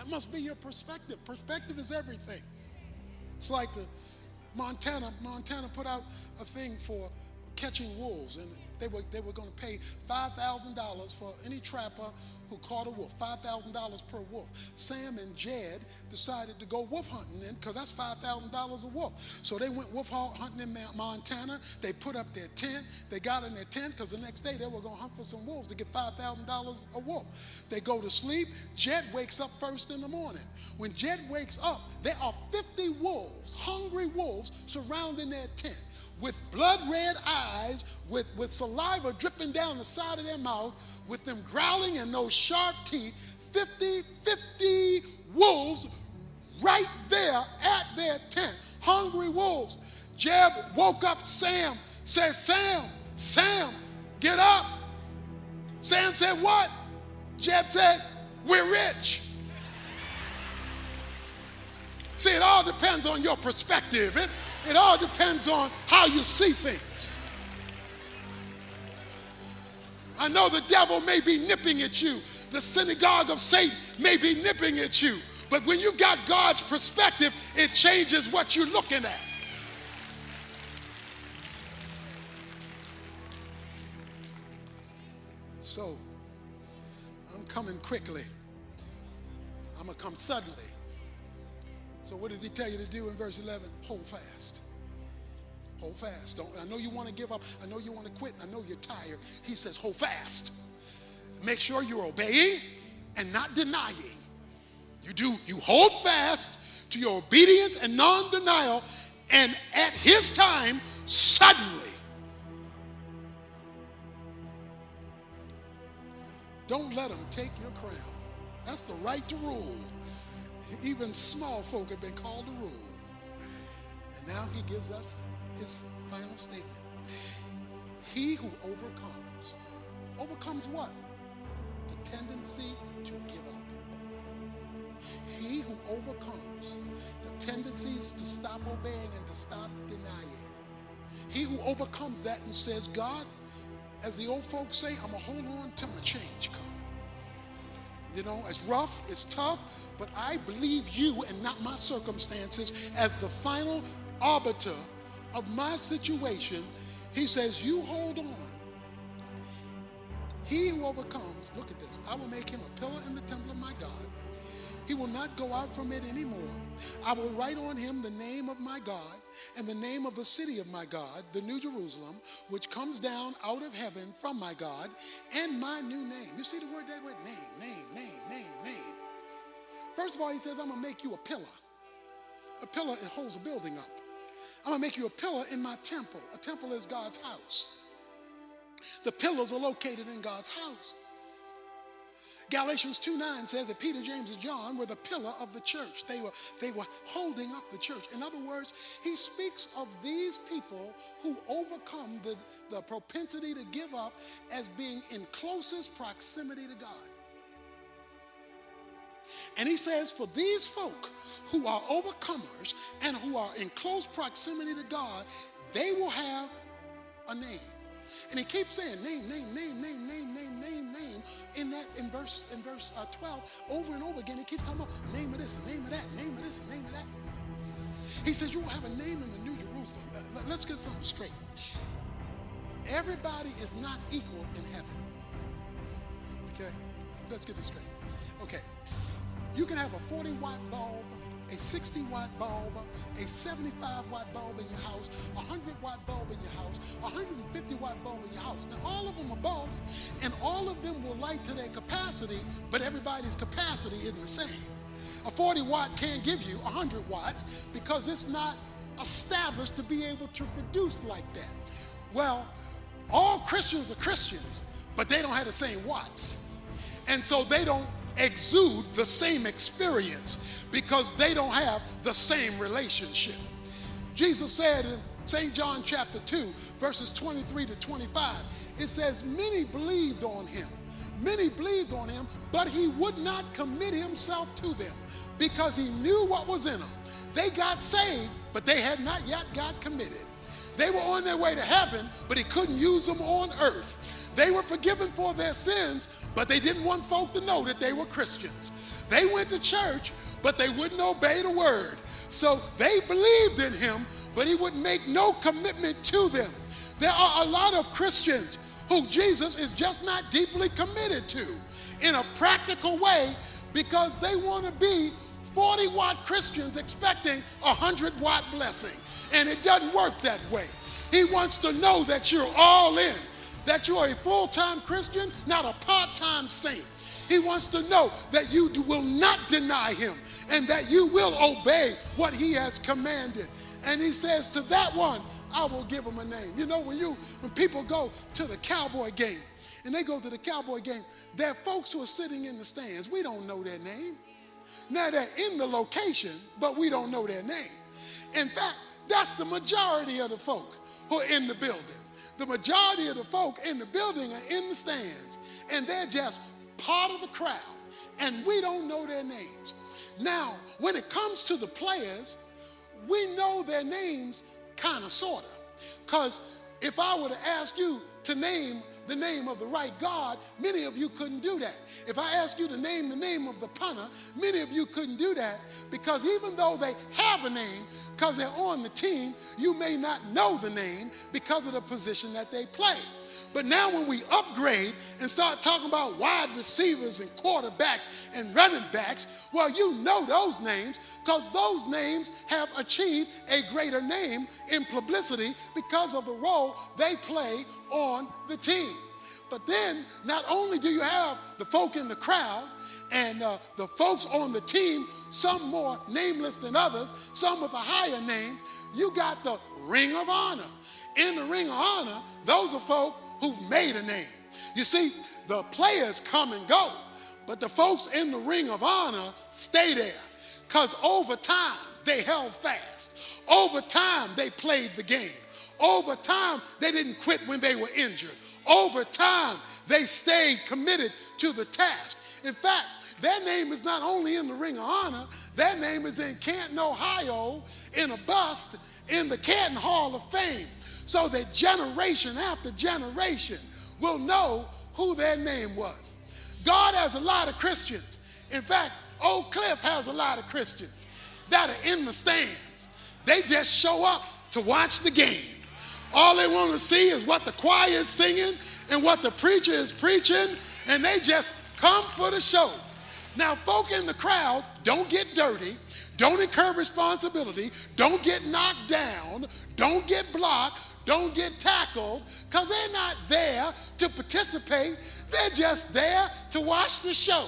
That must be your perspective. Perspective is everything. It's like the Montana put out a thing for catching wolves, and they were going to pay $5,000 for any trapper who caught a wolf, $5,000 per wolf. Sam and Jed decided to go wolf hunting then, because that's $5,000 a wolf. So they went wolf hunting in Montana. They put up their tent. They got in their tent because the next day they were going to hunt for some wolves to get $5,000 a wolf. They go to sleep. Jed wakes up first in the morning. When Jed wakes up, there are 50 wolves, hungry wolves, surrounding their tent, with blood-red eyes, with saliva dripping down the side of their mouth, with them growling and those sharp teeth. 50 wolves right there at their tent, hungry wolves. Jeb woke up Sam, said, Sam, get up. Sam said, what? Jeb said, we're rich. See, it all depends on your perspective. It all depends on how you see things. I know the devil may be nipping at you. The synagogue of Satan may be nipping at you. But when you got God's perspective, it changes what you're looking at. So, I'm coming quickly. I'm going to come suddenly. So what did he tell you to do in verse 11? Hold fast. Hold fast. I know you want to give up. I know you want to quit. I know you're tired. He says, hold fast. Make sure you're obeying and not denying. You hold fast to your obedience and non-denial, and at his time, suddenly. Don't let him take your crown. That's the right to rule. Even small folk have been called to rule. And now he gives us his final statement. He who overcomes what? The tendency to give up. He who overcomes the tendencies to stop obeying and to stop denying. He who overcomes that and says, God, as the old folks say, I'm going to hold on till my change comes. You know, it's rough, it's tough, but I believe you and not my circumstances as the final arbiter of my situation. He says, you hold on. He who overcomes, look at this, I will make him a pillar in the temple of my God. He will not go out from it anymore. I will write on him the name of my God and the name of the city of my God, the New Jerusalem, which comes down out of heaven from my God, and my new name. You see the word, that word? Name. First of all, he says, I'm going to make you a pillar. A pillar, it holds a building up. I'm going to make you a pillar in my temple. A temple is God's house. The pillars are located in God's house. Galatians 2:9 says that Peter, James, and John were the pillar of the church. They were holding up the church. In other words, he speaks of these people who overcome the propensity to give up as being in closest proximity to God. And he says, for these folk who are overcomers and who are in close proximity to God, they will have a name. And he keeps saying name in verse 12 over and over again. He keeps talking about name of this, name of that, name of this, name of that. He says you will have a name in the New Jerusalem. Let's get something straight. Everybody is not equal in heaven. Okay? Let's get this straight. Okay. You can have a 40-watt bulb, a 60-watt bulb, a 75-watt bulb in your house, a 100-watt bulb in your house, a 150-watt bulb in your house. Now, all of them are bulbs, and all of them will light to their capacity, but everybody's capacity isn't the same. A 40-watt can't give you 100 watts because it's not established to be able to produce like that. Well, all Christians are Christians, but they don't have the same watts. And so they don't exude the same experience because they don't have the same relationship. Jesus said in St. John chapter 2, verses 23 to 25, it says, many believed on him, but he would not commit himself to them because he knew what was in them. They got saved, but they had not yet got committed. They were on their way to heaven, but he couldn't use them on earth. They were forgiven for their sins, but they didn't want folk to know that they were Christians. They went to church, but they wouldn't obey the word. So they believed in him, but he would make no commitment to them. There are a lot of Christians who Jesus is just not deeply committed to in a practical way, because they want to be 40-watt Christians expecting a 100-watt blessing. And it doesn't work that way. He wants to know that you're all in, that you're a full-time Christian, not a part-time saint. He wants to know that you will not deny him and that you will obey what he has commanded. And he says, to that one, I will give him a name. You know, when people go to the Cowboy game, and they go to the Cowboy game, there are folks who are sitting in the stands. We don't know their name. Now, they're in the location, but we don't know their name. In fact, that's the majority of the folk who are in the building. The majority of the folk in the building are in the stands, and they're just part of the crowd, and we don't know their names. Now, when it comes to the players, we know their names kind of, sort of, because if I were to ask you to name the name of the right guard, many of you couldn't do that. If I ask you to name the name of the punter, many of you couldn't do that, because even though they have a name, because they're on the team, you may not know the name because of the position that they play. But now when we upgrade and start talking about wide receivers and quarterbacks and running backs, well, you know those names, because those names have achieved a greater name in publicity because of the role they play on the team. But then, not only do you have the folk in the crowd and the folks on the team, some more nameless than others, some with a higher name, you got the Ring of Honor. In the Ring of Honor, those are folk who've made a name. You see, the players come and go, but the folks in the Ring of Honor stay there, because over time, they held fast. Over time, they played the game. Over time, they didn't quit when they were injured. Over time, they stayed committed to the task. In fact, their name is not only in the Ring of Honor, their name is in Canton, Ohio, in a bust in the Canton Hall of Fame, so that generation after generation will know who their name was. God has a lot of Christians. In fact, Oak Cliff has a lot of Christians that are in the stands. They just show up to watch the game. All they want to see is what the choir is singing and what the preacher is preaching, and they just come for the show. Now, folk in the crowd don't get dirty, don't incur responsibility, don't get knocked down, don't get blocked, don't get tackled, because they're not there to participate. They're just there to watch the show.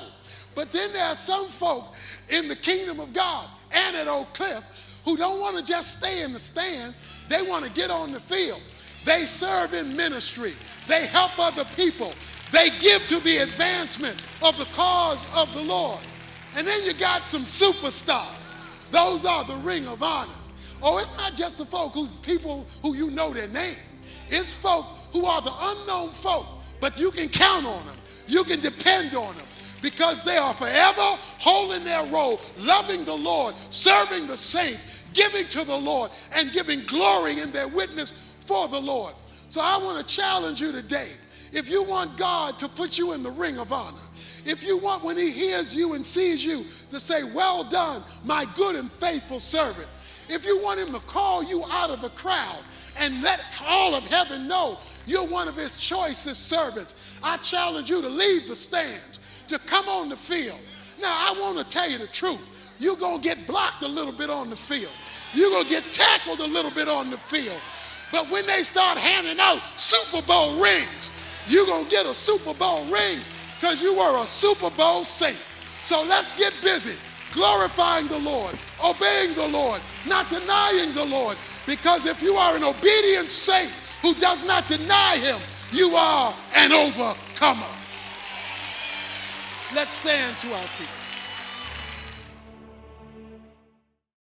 But then there are some folk in the kingdom of God and at Oak Cliff who don't want to just stay in the stands. They want to get on the field. They serve in ministry. They help other people. They give to the advancement of the cause of the Lord. And then you got some superstars. Those are the Ring of Honors. Oh, it's not just the folk who's people who you know their name. It's folk who are the unknown folk, but you can count on them. You can depend on them, because they are forever holding their role, loving the Lord, serving the saints, giving to the Lord, and giving glory in their witness for the Lord. So I want to challenge you today. If you want God to put you in the Ring of Honor, if you want, when he hears you and sees you, to say, well done, my good and faithful servant. If you want him to call you out of the crowd and let all of heaven know you're one of his choicest servants, I challenge you to leave the stands, to come on the field. Now, I want to tell you the truth. You're going to get blocked a little bit on the field. You're going to get tackled a little bit on the field. But when they start handing out Super Bowl rings, you're going to get a Super Bowl ring because you were a Super Bowl saint. So let's get busy glorifying the Lord, obeying the Lord, not denying the Lord. Because if you are an obedient saint who does not deny him, you are an overcomer. Let's stand to our feet.